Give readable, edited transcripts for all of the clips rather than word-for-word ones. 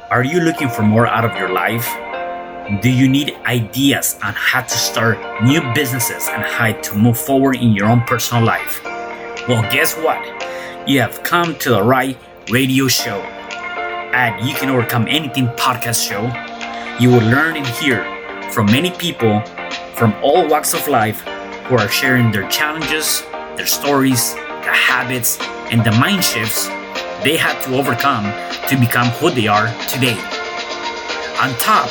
Are you looking for more out of your life? Do you need ideas on how to start new businesses and how to move forward in your own personal life? Well, guess what? You have come to the right radio show. At You Can Overcome Anything podcast show, you will learn and hear from many people from all walks of life who are sharing their challenges, their stories, the habits, and the mind shifts they had to overcome to become who they are today. On top,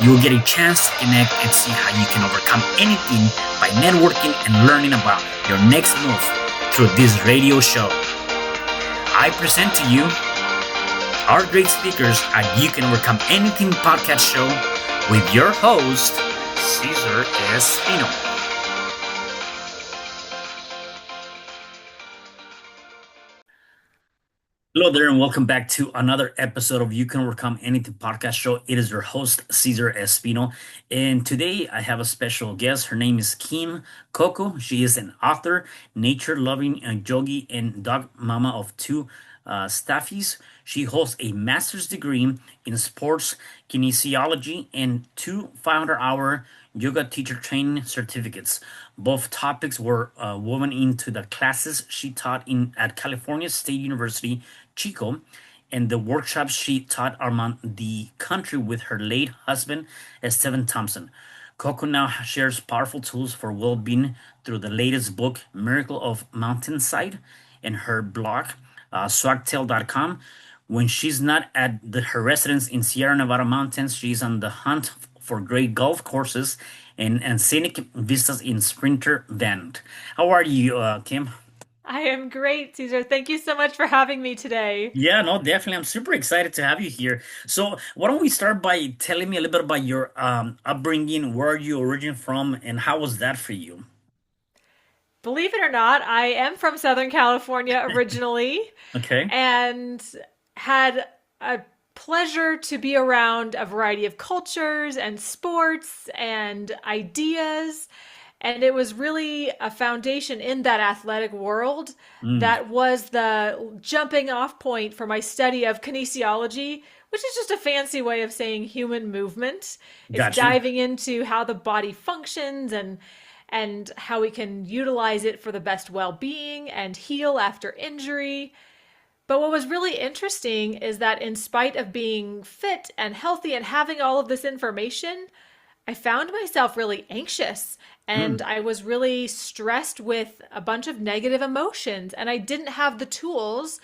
you will get a chance to connect and see how you can overcome anything by networking and learning about your next move through this radio show. I present to you our great speakers at You Can Overcome Anything podcast show with your host, Cesar Espino. Hello there, and welcome back to another episode of You Can Overcome Anything podcast show. It is your host, Cesar Espino, and today I have a special guest. Her name is Kym Coco. She is an author, nature-loving yogi, and dog mama of two Staffies. She holds a master's degree in sports kinesiology and two 500-hour yoga teacher training certificates. Both topics were woven into the classes she taught in at California State University, Chico, and the workshops she taught around the country with her late husband, Stephen Thompson. Coco now shares powerful tools for well-being through the latest book, Miracle of Mountainside, and her blog, swagtail.com. When she's not at her residence in Sierra Nevada mountains, she's on the hunt for great golf courses and scenic vistas in Sprinter Bend. How are you, Kym? I am great, Cesar. Thank you so much for having me today. Yeah, no, definitely. I'm super excited to have you here. So, why don't we start by telling me a little bit about your upbringing, where are you originally from, and how was that for you? Believe it or not, I am from Southern California originally Okay. and had a pleasure to be around a variety of cultures and sports and ideas. And it was really a foundation in that athletic world Mm, that was the jumping off point for my study of kinesiology, which is just a fancy way of saying human movement. It's gotcha. diving into how the body functions and how we can utilize it for the best well-being and heal after injury. But what was really interesting is that in spite of being fit and healthy and having all of this information, I found myself really anxious and Mm, I was really stressed with a bunch of negative emotions, and I didn't have the tools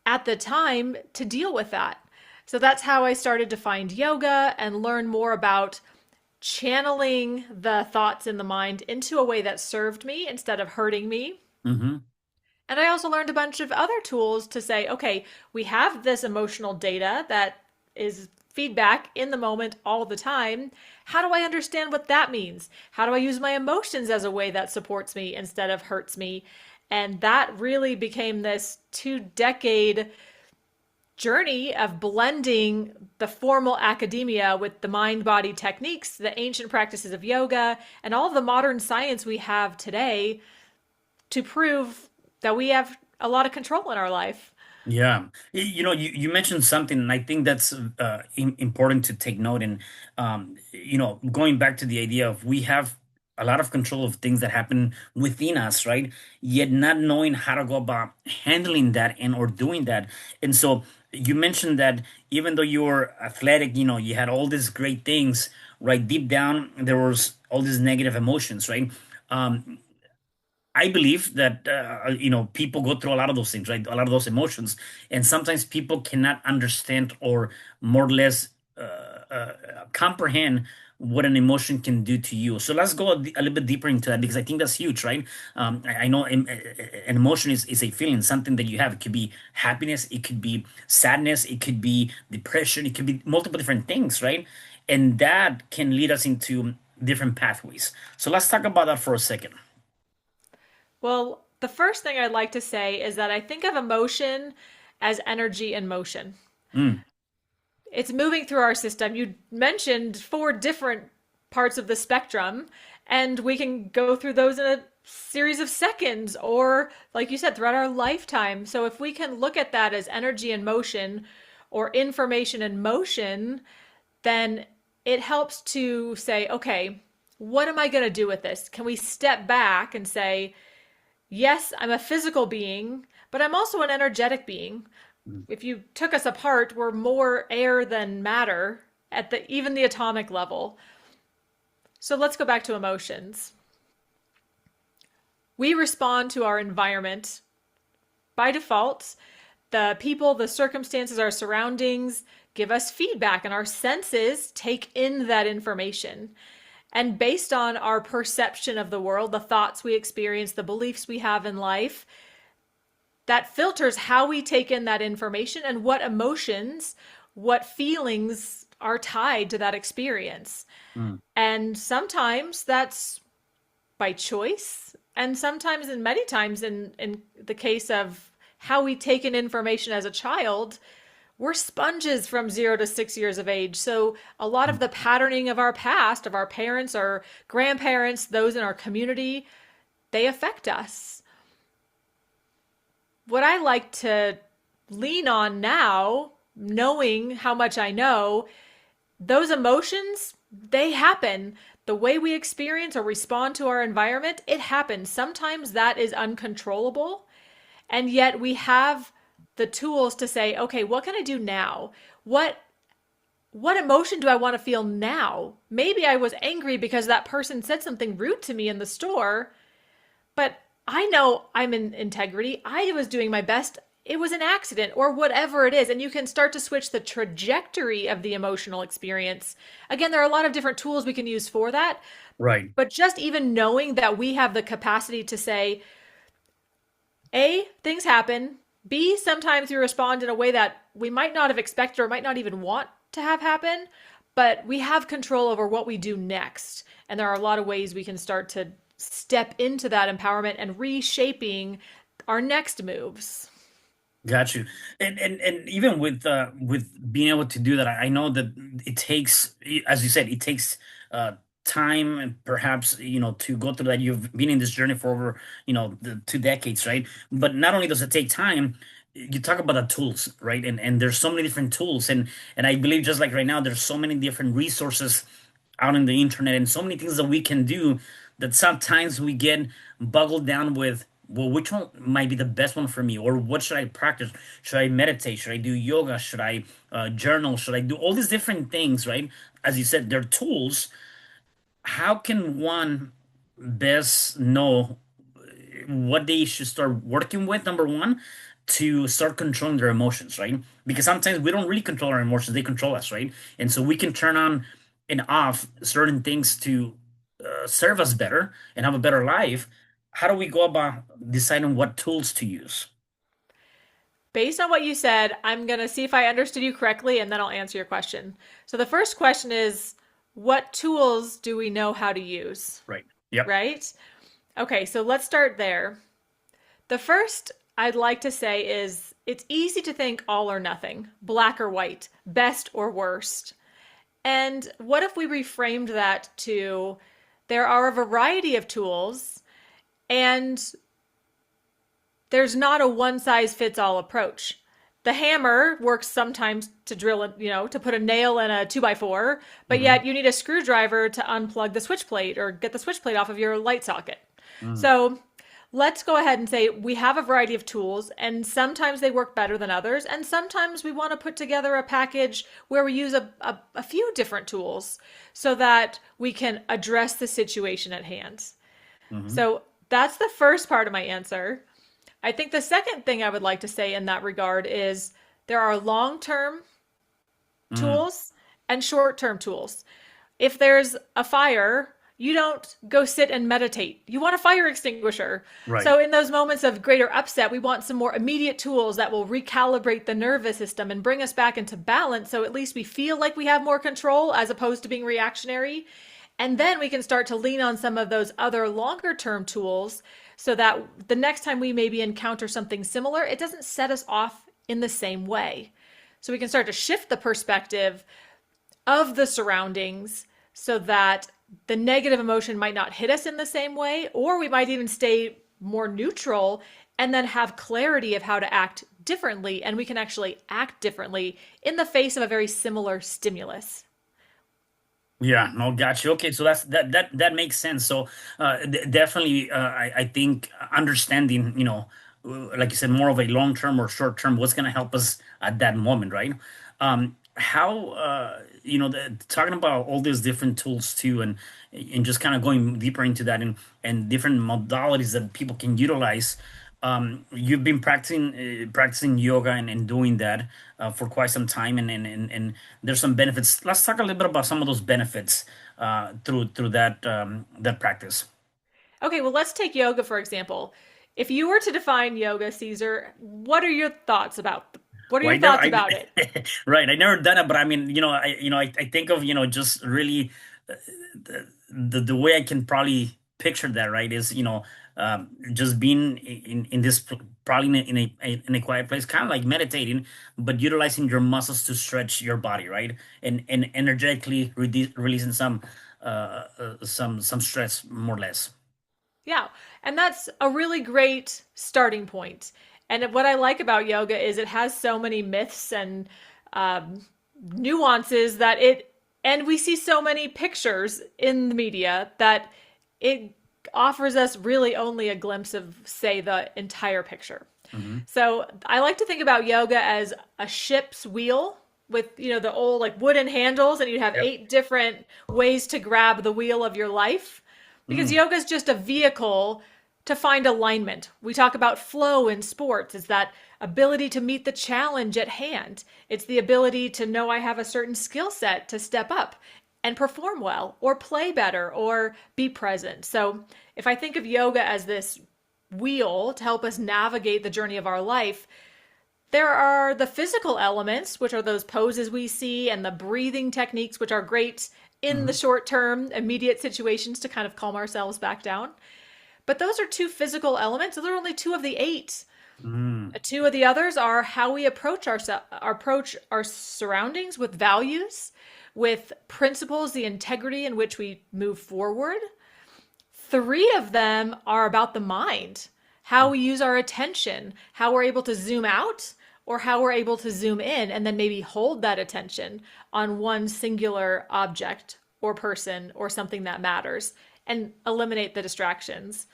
at the time to deal with that. So that's how I started to find yoga and learn more about channeling the thoughts in the mind into a way that served me instead of hurting me. mm-hmm. And I also learned a bunch of other tools to say, okay, we have this emotional data that is feedback in the moment all the time. How do I understand what that means? How do I use my emotions as a way that supports me instead of hurts me? And that really became this 2 decade journey of blending the formal academia with the mind body techniques, the ancient practices of yoga, and all of the modern science we have today to prove that we have a lot of control in our life. Yeah, you mentioned something, and I think that's important to take note. And going back to the idea of we have a lot of control of things that happen within us, right? Yet not knowing how to go about handling that and or doing that. And so you mentioned that even though you were athletic, you had all these great things, right? Deep down, there was all these negative emotions, right? Um, I believe that people go through a lot of those things, right? A lot of those emotions, and sometimes people cannot understand or more or less comprehend what an emotion can do to you. So let's go a little bit deeper into that because I think that's huge, right? I know an emotion is a feeling, something that you have. It could be happiness, it could be sadness, it could be depression, it could be multiple different things, right? And that can lead us into different pathways. So let's talk about that for a second. Well, the first thing I'd like to say is that I think of emotion as energy in motion. Mm, It's moving through our system. You mentioned four different parts of the spectrum, and we can go through those in a series of seconds or, like you said, throughout our lifetime. So if we can look at that as energy in motion, or information in motion, then it helps to say, okay, what am I going to do with this? Can we step back and say, yes, I'm a physical being, but I'm also an energetic being. Mm. If you took us apart, we're more air than matter at the even the atomic level. So let's go back to emotions. We respond to our environment by default. The people, the circumstances, our surroundings give us feedback, and our senses take in that information. And based on our perception of the world, the thoughts we experience, the beliefs we have in life, that filters how we take in that information and what emotions, what feelings are tied to that experience. Mm. And sometimes that's by choice. And sometimes, and many times, in the case of how we take in information as a child, we're sponges from 0 to 6 years of age. So a lot of the patterning of our past, of our parents, our grandparents, those in our community, they affect us. What I like to lean on now, knowing how much I know, those emotions, they happen. The way we experience or respond to our environment, it happens. Sometimes that is uncontrollable. And yet we have the tools to say, okay, what can I do now? What emotion do I want to feel now? Maybe I was angry because that person said something rude to me in the store, but I know I'm in integrity. I was doing my best. It was an accident or whatever it is. And you can start to switch the trajectory of the emotional experience. Again, there are a lot of different tools we can use for that. Right. But just even knowing that we have the capacity to say, A, things happen. B, sometimes we respond in a way that we might not have expected or might not even want to have happen, but we have control over what we do next. And there are a lot of ways we can start to step into that empowerment and reshaping our next moves. Got you. And even with being able to do that, I know that it takes, as you said, it takes time and perhaps, to go through that. You've been in this journey for over, the 2 decades, right? But not only does it take time, you talk about the tools, right? And there's so many different tools, and I believe just like right now, there's so many different resources out in the internet and so many things that we can do that sometimes we get boggled down with, well, which one might be the best one for me, or what should I practice? Should I meditate? Should I do yoga? Should I journal? Should I do all these different things, right? As you said, they're tools. How can one best know what they should start working with, number one, to start controlling their emotions, right? Because sometimes we don't really control our emotions, they control us, right? And so we can turn on and off certain things to serve us better and have a better life. How do we go about deciding what tools to use? Based on what you said, I'm going to see if I understood you correctly and then I'll answer your question. So the first question is, what tools do we know how to use? Right. Yep. Right? Okay, so let's start there. The first I'd like to say is it's easy to think all or nothing, black or white, best or worst. And what if we reframed that to there are a variety of tools and there's not a one size fits all approach. The hammer works sometimes to drill, to put a nail in a 2x4, but Hmm. yet you need a screwdriver to unplug the switch plate or get the switch plate off of your light socket. Mm. So let's go ahead and say we have a variety of tools, and sometimes they work better than others, and sometimes we want to put together a package where we use a few different tools so that we can address the situation at hand. Hmm. So that's the first part of my answer. I think the second thing I would like to say in that regard is there are long-term Mm. tools and short-term tools. If there's a fire, you don't go sit and meditate. You want a fire extinguisher. Right. So in those moments of greater upset, we want some more immediate tools that will recalibrate the nervous system and bring us back into balance so at least we feel like we have more control as opposed to being reactionary. And then we can start to lean on some of those other longer term tools so that the next time we maybe encounter something similar, it doesn't set us off in the same way. So we can start to shift the perspective of the surroundings so that the negative emotion might not hit us in the same way, or we might even stay more neutral, and then have clarity of how to act differently. And we can actually act differently in the face of a very similar stimulus. Yeah, no, gotcha. Okay, so that makes sense. So, definitely, I think understanding, like you said, more of a long term or short term, what's going to help us at that moment, right? How, talking about all these different tools too, and just kind of going deeper into that, and different modalities that people can utilize. You've been practicing yoga and doing that for quite some time, and there's some benefits. Let's talk a little bit about some of those benefits through that practice. Okay, well, let's take yoga for example. If you were to define yoga, Caesar, what are your thoughts about what are Well, your thoughts about it? right. I never done it, but I mean, I think of, just really the way I can probably picture that, right, is, just being in this probably in a quiet place, kind of like meditating, but utilizing your muscles to stretch your body, right, and energetically releasing some stress, more or less. Yeah, and that's a really great starting point. And what I like about yoga is it has so many myths and um, nuances that and we see so many pictures in the media that it offers us really only a glimpse of, say, the entire picture. Hmm. So I like to think about yoga as a ship's wheel with, the old like wooden handles, and you have Yep. 8 different ways to grab the wheel of your life, because Mm. yoga is just a vehicle to find alignment. We talk about flow in sports. It's that ability to meet the challenge at hand. It's the ability to know I have a certain skill set to step up and perform well or play better or be present. So if I think of yoga as this wheel to help us navigate the journey of our life, there are the physical elements, which are those poses we see, and the breathing techniques, which are great in the Hmm. short term, immediate situations to kind of calm ourselves back down. But those are two physical elements. Those are only two of the eight. Mm. Two of the others are how we approach our surroundings with values, with principles, the integrity in which we move forward. Three of them are about the mind, how we use our attention, how we're able to zoom out or how we're able to zoom in and then maybe hold that attention on one singular object or person or something that matters and eliminate the distractions.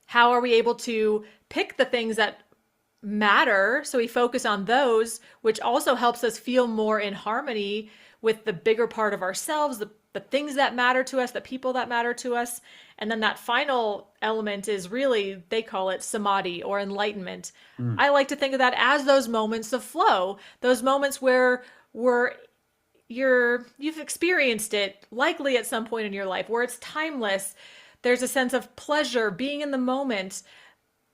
How are we able to pick the things that matter so we focus on those, which also helps us feel more in harmony with the bigger part of ourselves, the things that matter to us, the people that matter to us. And then that final element is really, they call it samadhi or enlightenment. Mm. I like to think of that as those moments of flow, those moments where you've experienced it likely at some point in your life where it's timeless. There's a sense of pleasure being in the moment.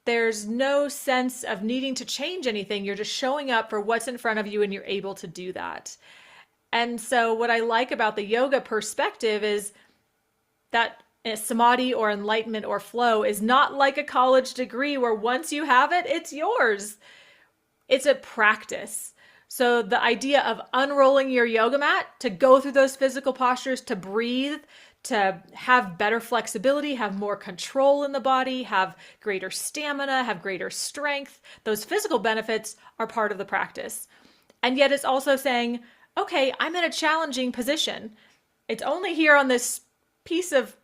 There's no sense of needing to change anything. You're just showing up for what's in front of you and you're able to do that. And so, what I like about the yoga perspective is that samadhi or enlightenment or flow is not like a college degree where once you have it, it's yours. It's a practice. So, the idea of unrolling your yoga mat to go through those physical postures, to breathe, to have better flexibility, have more control in the body, have greater stamina, have greater strength. Those physical benefits are part of the practice. And yet it's also saying, okay, I'm in a challenging position. It's only here on this piece of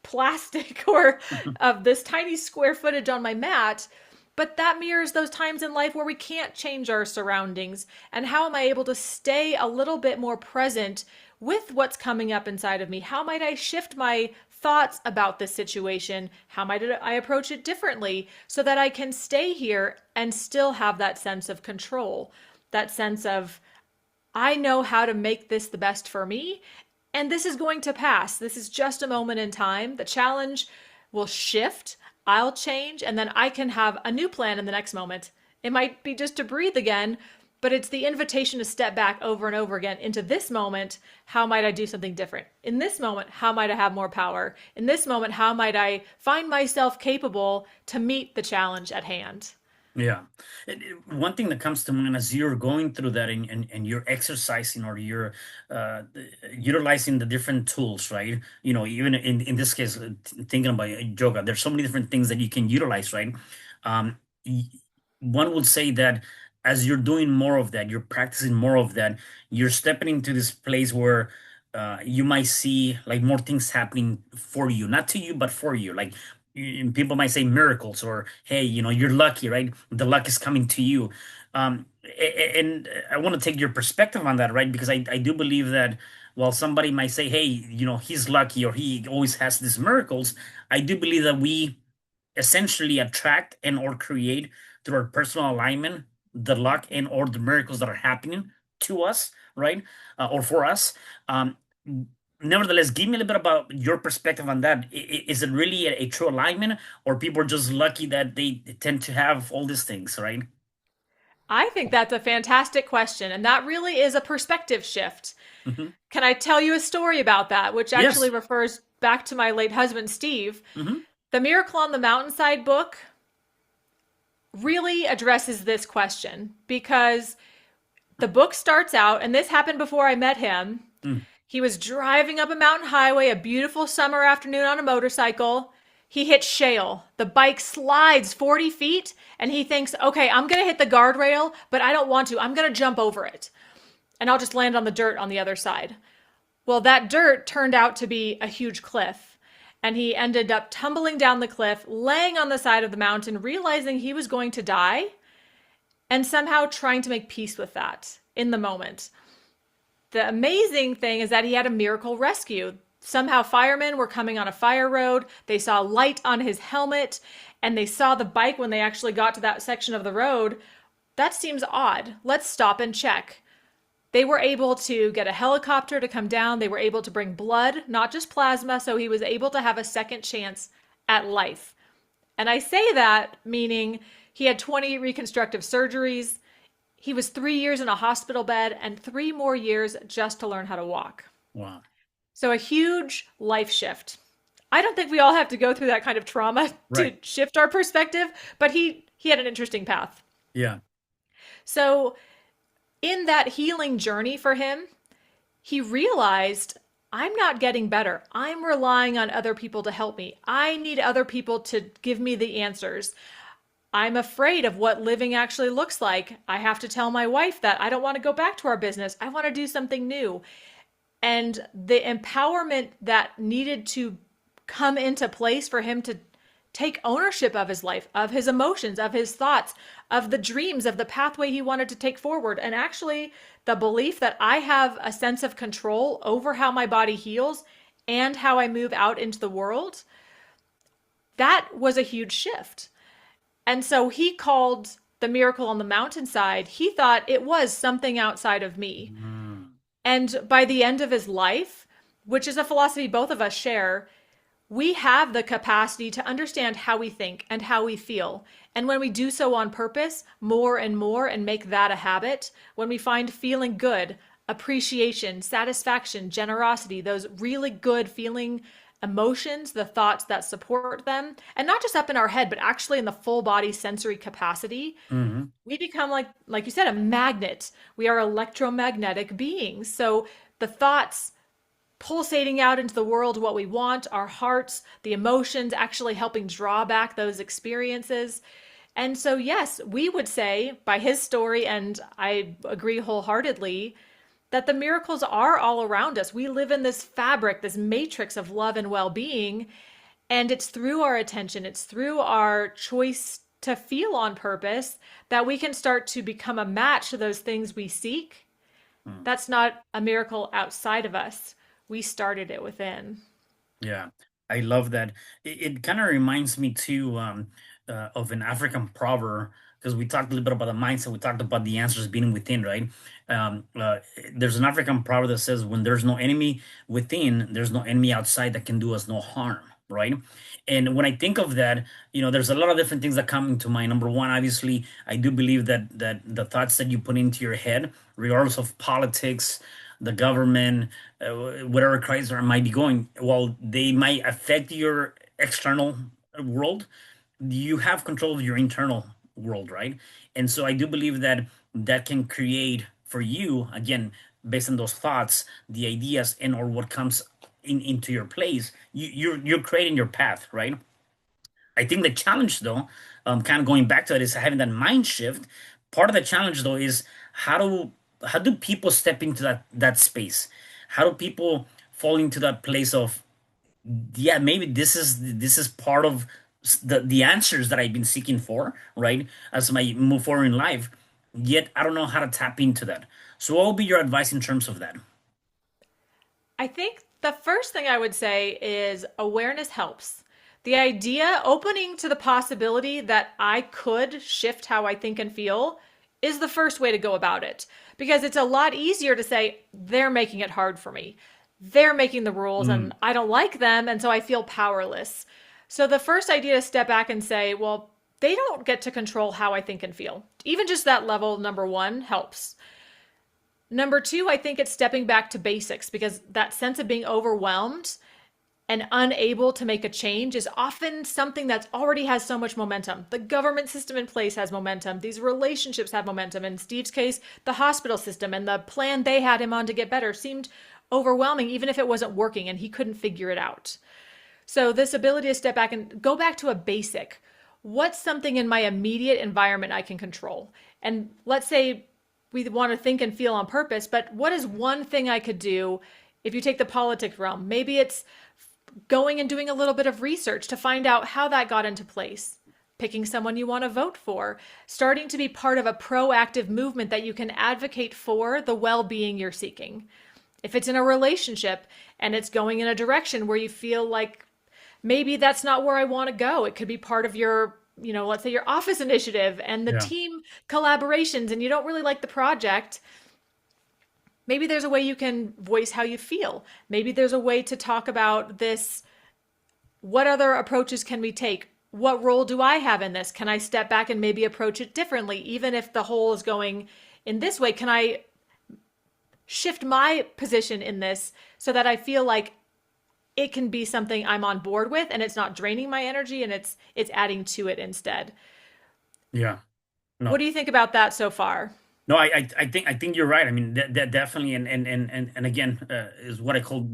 plastic or of this tiny square footage on my mat. But that mirrors those times in life where we can't change our surroundings. And how am I able to stay a little bit more present with what's coming up inside of me? How might I shift my thoughts about this situation? How might I approach it differently so that I can stay here and still have that sense of control, that sense of, I know how to make this the best for me, and this is going to pass. This is just a moment in time. The challenge will shift. I'll change, and then I can have a new plan in the next moment. It might be just to breathe again, but it's the invitation to step back over and over again into this moment. How might I do something different? In this moment, how might I have more power? In this moment, how might I find myself capable to meet the challenge at hand? Yeah. One thing that comes to mind as you're going through that and you're exercising or you're uh, utilizing the different tools, right? Even in this case, thinking about yoga, there's so many different things that you can utilize, right? Um, y- One would say that as you're doing more of that, you're practicing more of that, you're stepping into this place where you might see like more things happening for you, not to you, but for you. Like people might say miracles or hey, you're lucky, right? The luck is coming to you. And I want to take your perspective on that, right? Because I do believe that while somebody might say, hey, he's lucky or he always has these miracles, I do believe that we essentially attract and or create through our personal alignment the luck and or the miracles that are happening to us, right? Or for us. um, Nevertheless, give me a little bit about your perspective on that. Is it really a true alignment, or people are just lucky that they tend to have all these things, right? I think that's a fantastic question, and that really is a perspective shift. Hmm. Can I tell you a story about that, which actually Yes. refers back to my late husband, Steve? Hmm. The Miracle on the Mountainside book really addresses this question because the book starts out, and this happened before I met him. Mm. He was driving up a mountain highway a beautiful summer afternoon on a motorcycle. He hits shale. The bike slides 40 feet, and he thinks, okay, I'm going to hit the guardrail, but I don't want to. I'm going to jump over it, and I'll just land on the dirt on the other side. Well, that dirt turned out to be a huge cliff. And he ended up tumbling down the cliff, laying on the side of the mountain, realizing he was going to die, and somehow trying to make peace with that in the moment. The amazing thing is that he had a miracle rescue. Somehow, firemen were coming on a fire road. They saw light on his helmet, and they saw the bike when they actually got to that section of the road. That seems odd. Let's stop and check. They were able to get a helicopter to come down. They were able to bring blood, not just plasma, so he was able to have a second chance at life. And I say that meaning he had 20 reconstructive surgeries. He was 3 years in a hospital bed and 3 more years just to learn how to walk. Wow. So a huge life shift. I don't think we all have to go through that kind of trauma to Right. shift our perspective, but he had an interesting path. Yeah. So in that healing journey for him, he realized I'm not getting better. I'm relying on other people to help me. I need other people to give me the answers. I'm afraid of what living actually looks like. I have to tell my wife that I don't want to go back to our business. I want to do something new. And the empowerment that needed to come into place for him to take ownership of his life, of his emotions, of his thoughts, of the dreams, of the pathway he wanted to take forward. And actually, the belief that I have a sense of control over how my body heals and how I move out into the world, that was a huge shift. And so he called the Miracle on the Mountainside, he thought it was something outside of me. Mm. And by the end of his life, which is a philosophy both of us share, we have the capacity to understand how we think and how we feel. And when we do so on purpose, more and more, and make that a habit, when we find feeling good, appreciation, satisfaction, generosity, those really good feeling emotions, the thoughts that support them, and not just up in our head, but actually in the full body sensory capacity, Hmm. we become like you said, a magnet. We are electromagnetic beings. So the thoughts pulsating out into the world what we want, our hearts, the emotions actually helping draw back those experiences. And so, yes, we would say by his story, and I agree wholeheartedly, that the miracles are all around us. We live in this fabric, this matrix of love and well being. And it's through our attention, it's through our choice to feel on purpose that we can start to become a match to those things we seek. That's not a miracle outside of us. We started it within. Yeah, I love that. It kind of reminds me too of an African proverb because we talked a little bit about the mindset. We talked about the answers being within, right? Um, uh, there's an African proverb that says, "When there's no enemy within, there's no enemy outside that can do us no harm." Right? And when I think of that, there's a lot of different things that come into mind. Number one, obviously, I do believe that the thoughts that you put into your head, regardless of politics, the government, whatever crisis might be going, while they might affect your external world, you have control of your internal. world, right? And so I do believe that that can create for you, again, based on those thoughts, the ideas, and or what comes into your place, you're creating your path, right? I think the challenge, though, kind of going back to it, is having that mind shift. Part of the challenge, though, is how do how do people step into that space? How do people fall into that place of, yeah, maybe this is part of the answers that I've been seeking for, right? As I move forward in life, yet I don't know how to tap into that. So, what will be your advice in terms of that? I think the first thing I would say is awareness helps. The idea, opening to the possibility that I could shift how I think and feel, is the first way to go about it. Because it's a lot easier to say, they're making it hard for me. They're making the rules and Mm, I don't like them. And so I feel powerless. So the first idea to step back and say, well, they don't get to control how I think and feel. Even just that level, number one, helps. Number two, I think it's stepping back to basics because that sense of being overwhelmed and unable to make a change is often something that already has so much momentum. The government system in place has momentum. These relationships have momentum. In Steve's case, the hospital system and the plan they had him on to get better seemed overwhelming, even if it wasn't working and he couldn't figure it out. So, this ability to step back and go back to a basic. What's something in my immediate environment I can control? And let's say we want to think and feel on purpose, but what is one thing I could do if you take the politics realm? Maybe it's going and doing a little bit of research to find out how that got into place, picking someone you want to vote for, starting to be part of a proactive movement that you can advocate for the well being you're seeking. If it's in a relationship and it's going in a direction where you feel like maybe that's not where I want to go, it could be part of your, let's say your office initiative and the yeah. team collaborations, and you don't really like the project. Maybe there's a way you can voice how you feel. Maybe there's a way to talk about this. What other approaches can we take? What role do I have in this? Can I step back and maybe approach it differently? Even if the whole is going in this way, can I shift my position in this so that I feel like it can be something I'm on board with and it's not draining my energy and it's adding to it instead. Yeah. What No. do you think about that so far? No, I think you're right. I mean, that definitely, and again, is what I call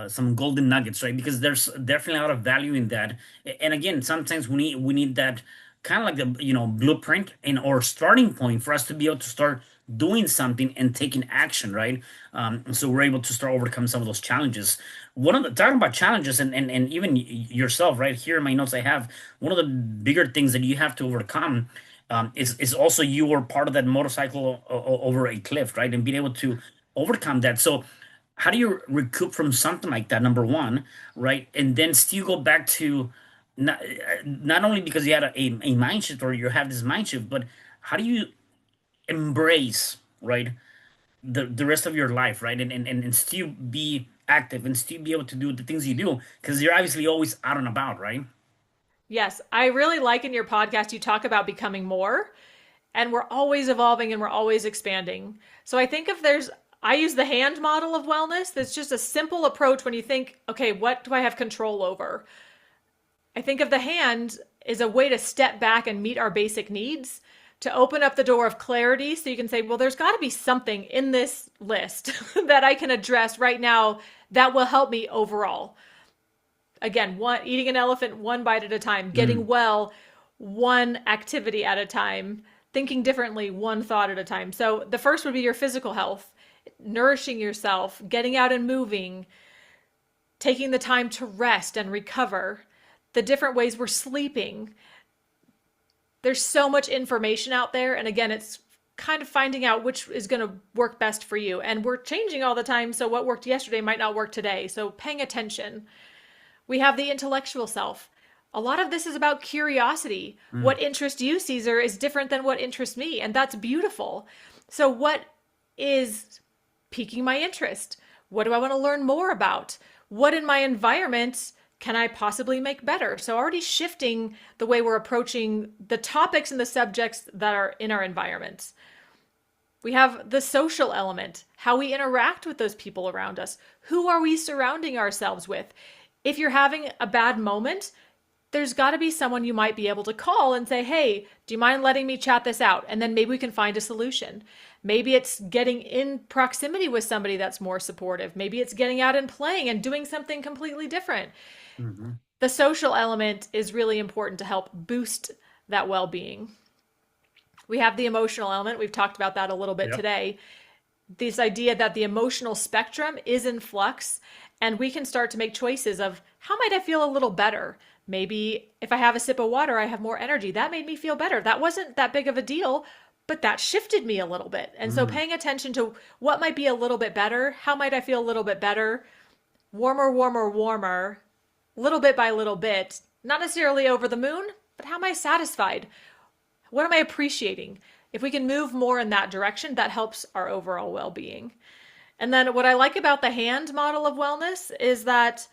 some golden nuggets, right? Because there's definitely a lot of value in that. And again, sometimes we need that kind of like the blueprint and or starting point for us to be able to start doing something and taking action, right? So we're able to start overcome some of those challenges. One of the talking about challenges and even yourself, right here in my notes, I have one of the bigger things that you have to overcome is also you were part of that motorcycle over a cliff, right? And being able to overcome that. So, how do you recoup from something like that? Number one, right? And then still go back to not only because you had a mind shift or you have this mind shift, but how do you embrace, right, the rest of your life, right? And still be active and still be able to do the things you do because you're obviously always out and about, right? Yes, I really like in your podcast you talk about becoming more, and we're always evolving and we're always expanding. So I think if there's I use the hand model of wellness. That's just a simple approach when you think, okay, what do I have control over? I think of the hand as a way to step back and meet our basic needs, to open up the door of clarity so you can say, well, there's got to be something in this list that I can address right now that will help me overall. Again, eating an elephant one bite at a time, getting Mm, well one activity at a time, thinking differently one thought at a time. So the first would be your physical health, nourishing yourself, getting out and moving, taking the time to rest and recover, the different ways we're sleeping. There's so much information out there. And again, it's kind of finding out which is going to work best for you. And we're changing all the time. So what worked yesterday might not work today. So paying attention. We have the intellectual self. A lot of this is about curiosity. mm. What interests you, Caesar, is different than what interests me. And that's beautiful. So, what is piquing my interest? What do I want to learn more about? What in my environment can I possibly make better? So, already shifting the way we're approaching the topics and the subjects that are in our environments. We have the social element, how we interact with those people around us. Who are we surrounding ourselves with? If you're having a bad moment, there's got to be someone you might be able to call and say, hey, do you mind letting me chat this out? And then maybe we can find a solution. Maybe it's getting in proximity with somebody that's more supportive. Maybe it's getting out and playing and doing something completely different. Hmm. The social element is really important to help boost that well being. We have the emotional element. We've talked about that a little bit Yep. today. This idea that the emotional spectrum is in flux, and we can start to make choices of how might I feel a little better. Maybe if I have a sip of water, I have more energy. That made me feel better. That wasn't that big of a deal, but that shifted me a little bit. And so Mm. paying attention to what might be a little bit better, how might I feel a little bit better, warmer, warmer, warmer, little bit by little bit, not necessarily over the moon, but how am I satisfied? What am I appreciating? If we can move more in that direction, that helps our overall well being. And then what I like about the hand model of wellness is that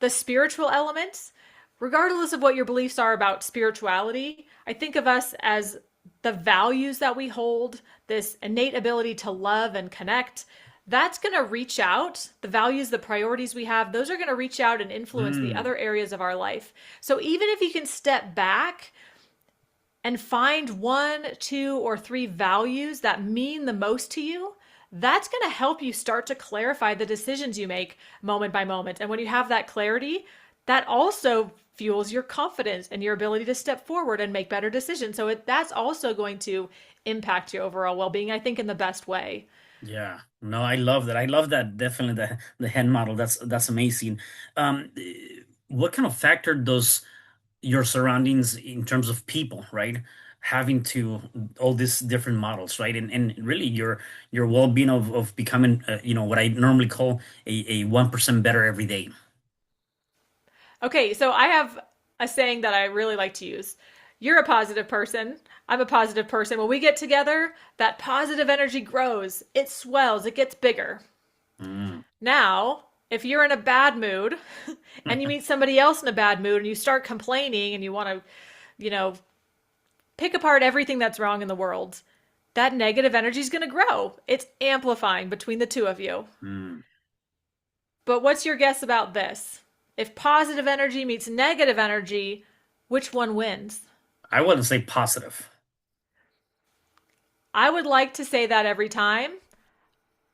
the spiritual elements, regardless of what your beliefs are about spirituality, I think of us as the values that we hold, this innate ability to love and connect. That's going to reach out. The values, the priorities we have, those are going to reach out and influence the Mm. other areas of our life. So even if you can step back and find one, two, or three values that mean the most to you, that's going to help you start to clarify the decisions you make moment by moment. And when you have that clarity, that also fuels your confidence and your ability to step forward and make better decisions. So that's also going to impact your overall well-being, I think, in the best way. Yeah. No, I love that. I love that. Definitely the hand model. That's amazing. What kind of factor does your surroundings in terms of people, right? Having to all these different models, right? And really your well-being of becoming what I normally call a 1% better every day. Okay, so I have a saying that I really like to use. You're a positive person. I'm a positive person. When we get together, that positive energy grows, it swells, it gets bigger. Mm. Now, if you're in a bad mood and you meet somebody else in a bad mood and you start complaining and you want to, you know, pick apart everything that's wrong in the world, that negative energy is going to grow. It's amplifying between the two of you. Mm. But what's your guess about this? If positive energy meets negative energy, which one wins? I wouldn't say positive. I would like to say that every time.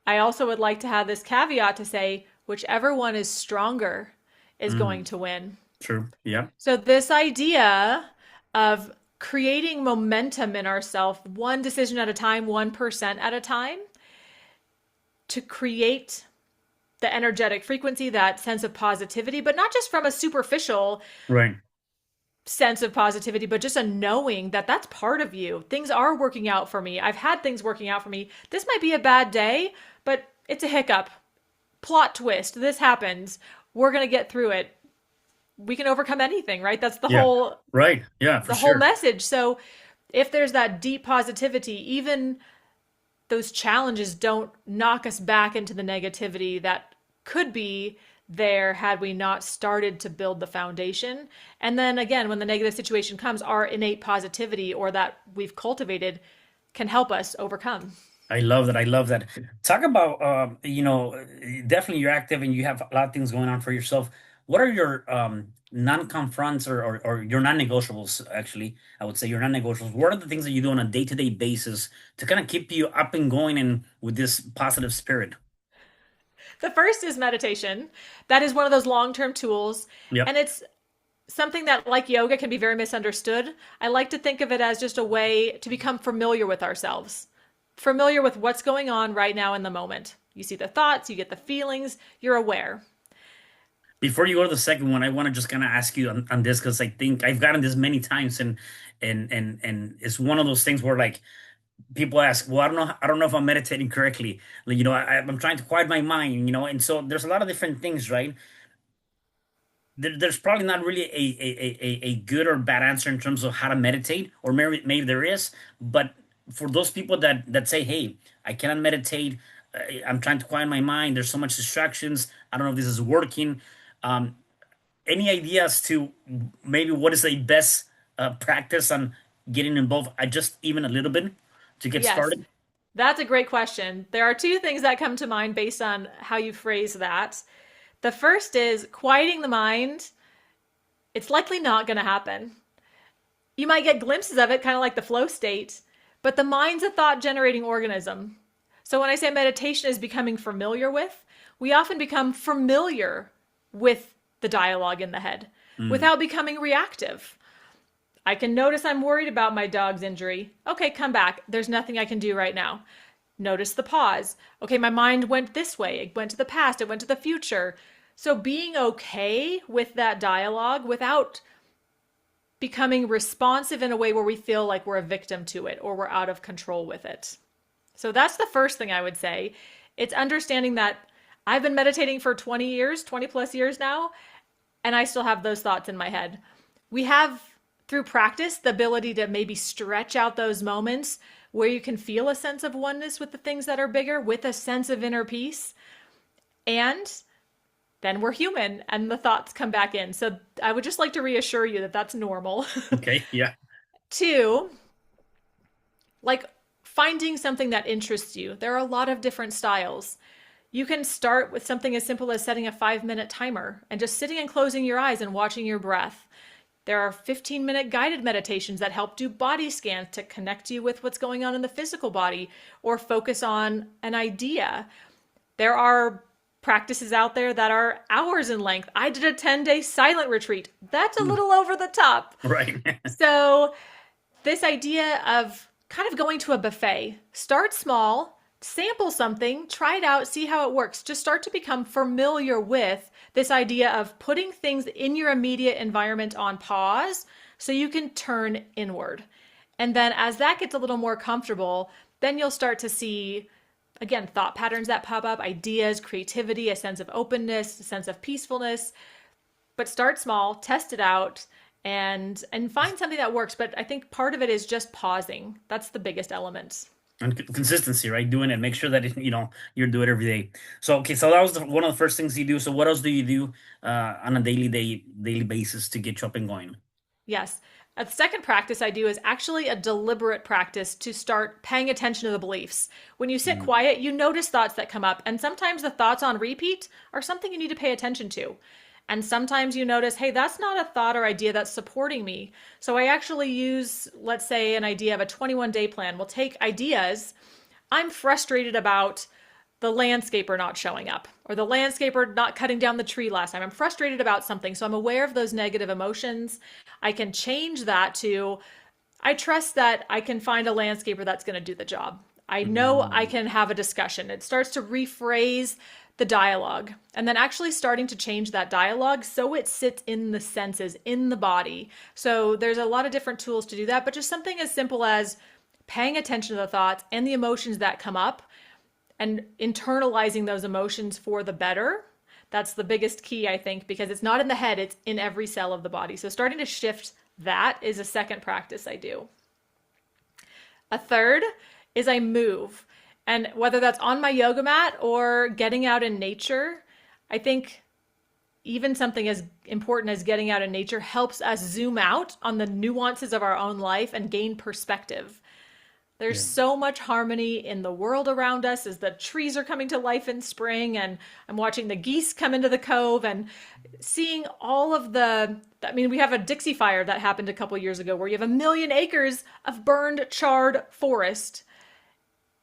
I also would like to have this caveat to say whichever one is stronger is going Mm. to win. True. Yeah. So, this idea of creating momentum in ourselves, one decision at a time, 1% at a time, to create the energetic frequency, that sense of positivity, but not just from a superficial Right. sense of positivity, but just a knowing that that's part of you. Things are working out for me. I've had things working out for me. This might be a bad day, but it's a hiccup. Plot twist. This happens. We're going to get through it. We can overcome anything, right? That's Yeah. Right. Yeah, for the whole sure. message. So if there's that deep positivity, even those challenges don't knock us back into the negativity that could be there had we not started to build the foundation. And then again, when the negative situation comes, our innate positivity or that we've cultivated can help us overcome. I love that. I love that. Talk about definitely you're active and you have a lot of things going on for yourself. What are your non-confronts or your non-negotiables, actually? I would say your non-negotiables. What are the things that you do on a day-to-day basis to kind of keep you up and going and with this positive spirit? The first is meditation. That is one of those long term tools. Yep. And it's something that, like yoga, can be very misunderstood. I like to think of it as just a way to become familiar with ourselves, familiar with what's going on right now in the moment. You see the thoughts, you get the feelings, you're aware. Before you go to the second one, I want to just kind of ask you on this because I think I've gotten this many times and it's one of those things where like people ask, well, I don't know if I'm meditating correctly. Like, I'm trying to quiet my mind, and so there's a lot of different things, right? There's probably not really a good or bad answer in terms of how to meditate, or maybe there is, but for those people that say, hey, I cannot meditate, I'm trying to quiet my mind, there's so much distractions, I don't know if this is working. Um, any ideas to maybe what is the best practice on getting involved, just even a little bit to get Yes, started? that's a great question. There are two things that come to mind based on how you phrase that. The first is quieting the mind It's likely not going to happen. You might get glimpses of it, kind of like the flow state, but the mind's a thought generating organism. So when I say meditation is becoming familiar with, we often become familiar with the dialogue in the head Mm, without becoming reactive. I can notice I'm worried about my dog's injury. Okay, come back. There's nothing I can do right now. Notice the pause. Okay, my mind went this way. It went to the past, it went to the future. So being okay with that dialogue without becoming responsive in a way where we feel like we're a victim to it or we're out of control with it. So that's the first thing I would say. It's understanding that I've been meditating for 20 years, 20 plus years now, and I still have those thoughts in my head. We have, through practice, the ability to maybe stretch out those moments where you can feel a sense of oneness with the things that are bigger, with a sense of inner peace. And then we're human and the thoughts come back in. So I would just like to reassure you that that's normal. okay. Yeah. Two, like finding something that interests you. There are a lot of different styles. You can start with something as simple as setting a 5-minute timer and just sitting and closing your eyes and watching your breath. There are 15-minute guided meditations that help do body scans to connect you with what's going on in the physical body or focus on an idea. There are practices out there that are hours in length. I did a 10-day silent retreat. That's a Mm, little over the top. right. So, this idea of kind of going to a buffet, start small, sample something, try it out, see how it works. Just start to become familiar with this idea of putting things in your immediate environment on pause so you can turn inward. And then as that gets a little more comfortable, then you'll start to see, again, thought patterns that pop up, ideas, creativity, a sense of openness, a sense of peacefulness. But start small, test it out, and find something that works. But I think part of it is just pausing. That's the biggest element. And consistency, right? Doing it. Make sure that you do it every day. So okay, so that was one of the first things you do. So what else do you do on a daily basis to get you up and going? Yes. A second practice I do is actually a deliberate practice to start paying attention to the beliefs. When you sit Mm, quiet, you notice thoughts that come up, and sometimes the thoughts on repeat are something you need to pay attention to. And sometimes you notice, hey, that's not a thought or idea that's supporting me. So I actually use, let's say, an idea of a 21-day plan. We'll take ideas. I'm frustrated about the landscaper not showing up or the landscaper not cutting down the tree last time. I'm frustrated about something. So I'm aware of those negative emotions. I can change that to I trust that I can find a landscaper that's going to do the job. I know I mm, can have a discussion. It starts to rephrase the dialogue and then actually starting to change that dialogue so it sits in the senses, in the body. So there's a lot of different tools to do that, but just something as simple as paying attention to the thoughts and the emotions that come up and internalizing those emotions for the better. That's the biggest key, I think, because it's not in the head, it's in every cell of the body. So starting to shift that is a second practice I do. A third is I move. And whether that's on my yoga mat or getting out in nature, I think even something as important as getting out in nature helps us zoom out on the nuances of our own life and gain perspective. There's yeah. so much harmony in the world around us as the trees are coming to life in spring, and I'm watching the geese come into the cove and seeing all of I mean, we have a Dixie fire that happened a couple years ago where you have 1 million acres of burned, charred forest.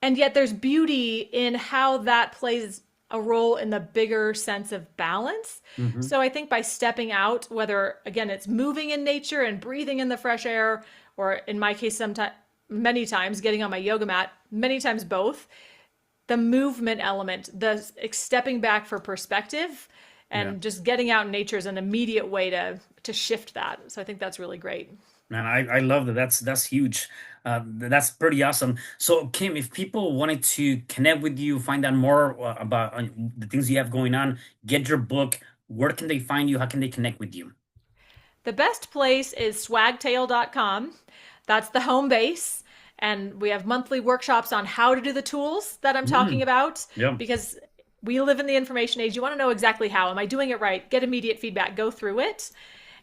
And yet there's beauty in how that plays a role in the bigger sense of balance. Hmm. So I think by stepping out, whether again it's moving in nature and breathing in the fresh air, or in my case, sometimes many times getting on my yoga mat, many times both, the movement element, the stepping back for perspective, Yeah. and just getting out in nature is an immediate way to shift that. So I think that's really great. Man, I love that. That's huge. That's pretty awesome. So, Kim, if people wanted to connect with you, find out more about the things you have going on, get your book, where can they find you? How can they connect with you? The best place is swagtail.com. That's the home base. And we have monthly workshops on how to do the tools that I'm talking Mm, about yeah, because we live in the information age. You want to know exactly how. Am I doing it right? Get immediate feedback, go through it,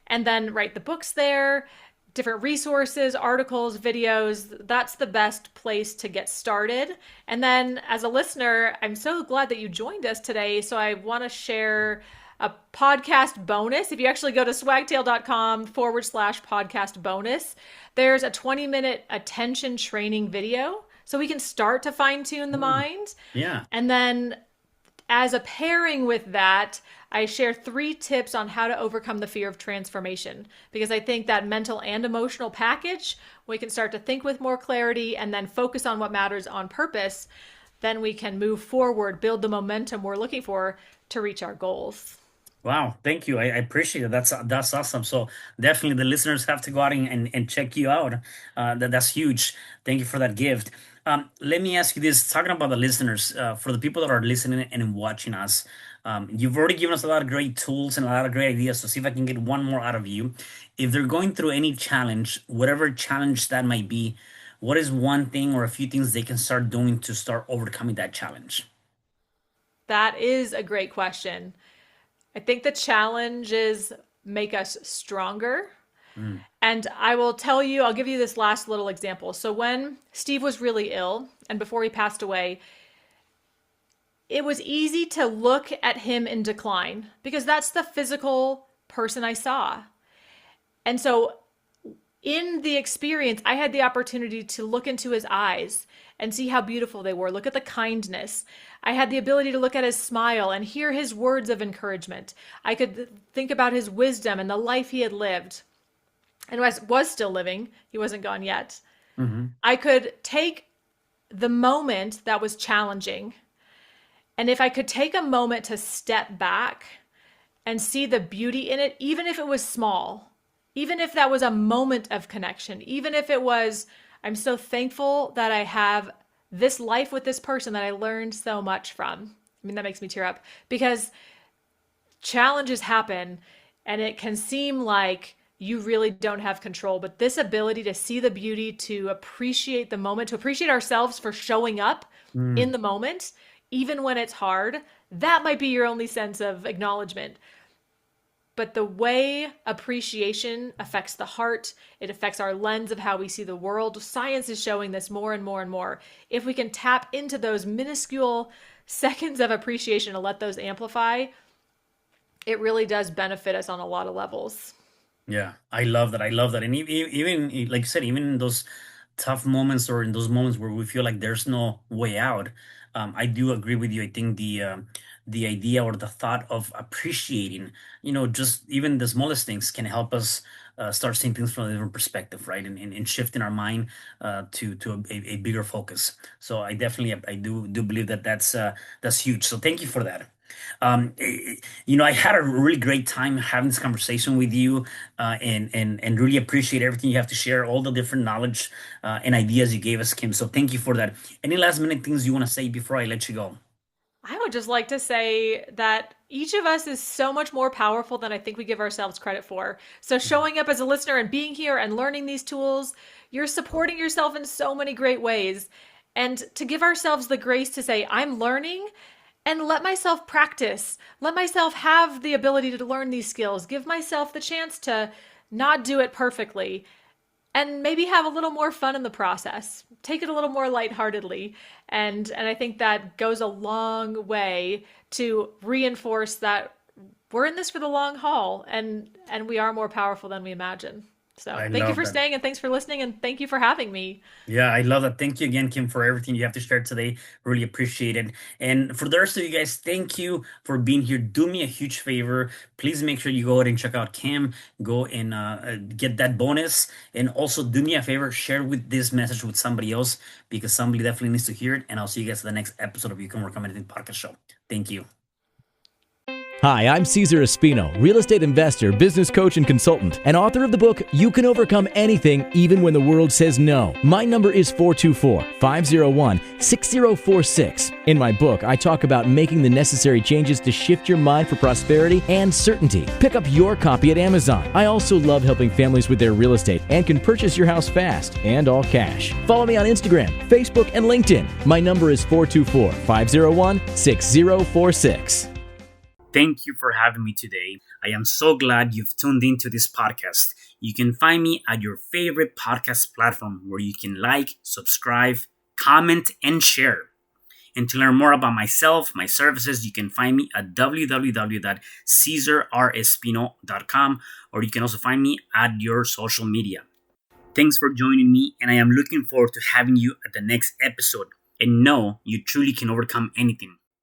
and then write the books there, different resources, articles, videos. That's the best place to get started. And then as a listener, I'm so glad that you joined us today. So I want to share a podcast bonus. If you actually go to swagtail.com/podcast bonus, there's a 20-minute attention training video. So we can start to fine tune the Oh, mind. yeah. And then as a pairing with that, I share 3 tips on how to overcome the fear of transformation, because I think that mental and emotional package, we can start to think with more clarity and then focus on what matters on purpose. Then we can move forward, build the momentum we're looking for to reach our goals. Wow, thank you. I appreciate it. That's awesome. So definitely the listeners have to go out and check you out. That's huge. Thank you for that gift. Let me ask you this, talking about the listeners, for the people that are listening and watching us, you've already given us a lot of great tools and a lot of great ideas. So see if I can get one more out of you. If they're going through any challenge, whatever challenge that might be, what is one thing or a few things they can start doing to start overcoming that challenge? That is a great question. I think the challenges make us stronger. Mm, And I will tell you, I'll give you this last little example. So when Steve was really ill and before he passed away, it was easy to look at him in decline because that's the physical person I saw. And so in the experience, I had the opportunity to look into his eyes and see how beautiful they were. Look at the kindness. I had the ability to look at his smile and hear his words of encouragement. I could think about his wisdom and the life he had lived and was still living. He wasn't gone yet. hmm I could take the moment that was challenging, and if I could take a moment to step back and see the beauty in it, even if it was small, even if that was a moment of connection, even if it was, I'm so thankful that I have this life with this person that I learned so much from. I mean, that makes me tear up because challenges happen and it can seem like you really don't have control, but this ability to see the beauty, to appreciate the moment, to appreciate ourselves for showing up in mm, the moment, even when it's hard, that might be your only sense of acknowledgement. But the way appreciation affects the heart, it affects our lens of how we see the world. Science is showing this more and more and more. If we can tap into those minuscule seconds of appreciation and let those amplify, it really does benefit us on a lot of levels. Yeah, I love that. I love that. And even like you said, even in those tough moments or in those moments where we feel like there's no way out, I do agree with you. I think the idea or the thought of appreciating, just even the smallest things can help us start seeing things from a different perspective, right? And shifting our mind to a bigger focus. So I do believe that that's huge. So thank you for that. I had a really great time having this conversation with you, and really appreciate everything you have to share, all the different knowledge and ideas you gave us, Kim. So thank you for that. Any last minute things you want to say before I let you go? I would just like to say that each of us is so much more powerful than I think we give ourselves credit for. So, showing up as a listener and being here and learning these tools, you're supporting yourself in so many great ways. And to give ourselves the grace to say, I'm learning and let myself practice, let myself have the ability to learn these skills, give myself the chance to not do it perfectly and maybe have a little more fun in the process. Take it a little more lightheartedly. And I think that goes a long way to reinforce that we're in this for the long haul and we are more powerful than we imagine. So I thank you love for that. staying and thanks for listening and thank you for having me. Yeah, I love that. Thank you again, Kim, for everything you have to share today. Really appreciate it. And for the rest of you guys, thank you for being here. Do me a huge favor. Please make sure you go ahead and check out Kim. Go and get that bonus. And also do me a favor, share with this message with somebody else because somebody definitely needs to hear it. And I'll see you guys in the next episode of You Can Work on Anything podcast show. Thank you. Hi, I'm Cesar Espino, real estate investor, business coach, and consultant, and author of the book, You Can Overcome Anything, Even When the World Says No. My number is 424-501-6046. In my book, I talk about making the necessary changes to shift your mind for prosperity and certainty. Pick up your copy at Amazon. I also love helping families with their real estate and can purchase your house fast and all cash. Follow me on Instagram, Facebook, and LinkedIn. My number is 424-501-6046. Thank you for having me today. I am so glad you've tuned into this podcast. You can find me at your favorite podcast platform where you can like, subscribe, comment, and share. And to learn more about myself, my services, you can find me at www.cesarrespino.com, or you can also find me at your social media. Thanks for joining me, and I am looking forward to having you at the next episode. And know you truly can overcome anything.